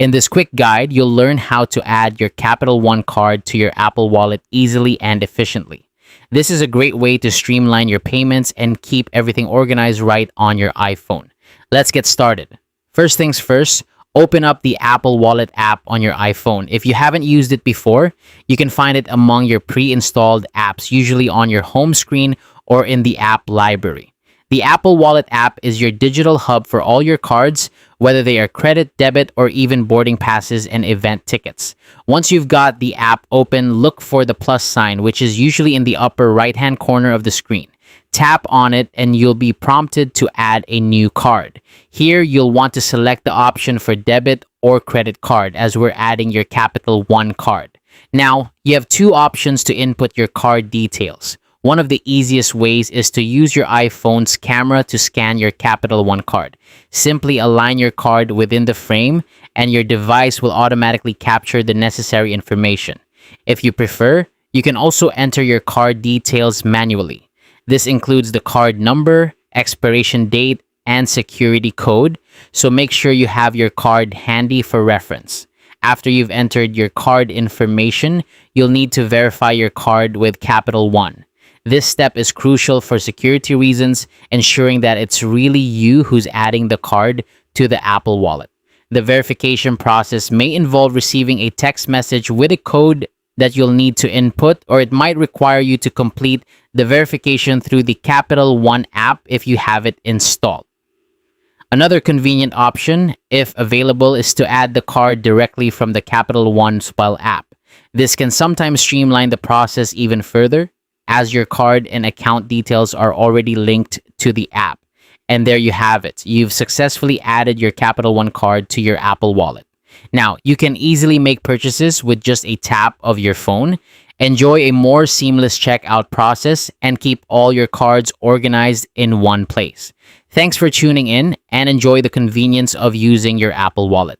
In this quick guide, you'll learn how to add your Capital One card to your Apple Wallet easily and efficiently. This is a great way to streamline your payments and keep everything organized right on your iPhone. Let's get started. First things first, open up the Apple Wallet app on your iPhone. If you haven't used it before, you can find it among your pre-installed apps, usually on your home screen or in the app library. The Apple Wallet app is your digital hub for all your cards, whether they are credit, debit, or even boarding passes and event tickets. Once you've got the app open, look for the plus sign, which is usually in the upper right-hand corner of the screen. Tap on it and you'll be prompted to add a new card. Here, you'll want to select the option for debit or credit card as we're adding your Capital One card. Now, you have two options to input your card details. One of the easiest ways is to use your iPhone's camera to scan your Capital One card. Simply align your card within the frame and your device will automatically capture the necessary information. If you prefer, you can also enter your card details manually. This includes the card number, expiration date, and security code, so make sure you have your card handy for reference. After you've entered your card information, you'll need to verify your card with Capital One. This step is crucial for security reasons, ensuring that it's really you who's adding the card to the Apple Wallet. The verification process may involve receiving a text message with a code that you'll need to input, or it might require you to complete the verification through the Capital One app if you have it installed. Another convenient option, if available, is to add the card directly from the Capital One mobile app. This can sometimes streamline the process even further, as your card and account details are already linked to the app. And there you have it. You've successfully added your Capital One card to your Apple Wallet. Now, you can easily make purchases with just a tap of your phone, enjoy a more seamless checkout process, and keep all your cards organized in one place. Thanks for tuning in and enjoy the convenience of using your Apple Wallet.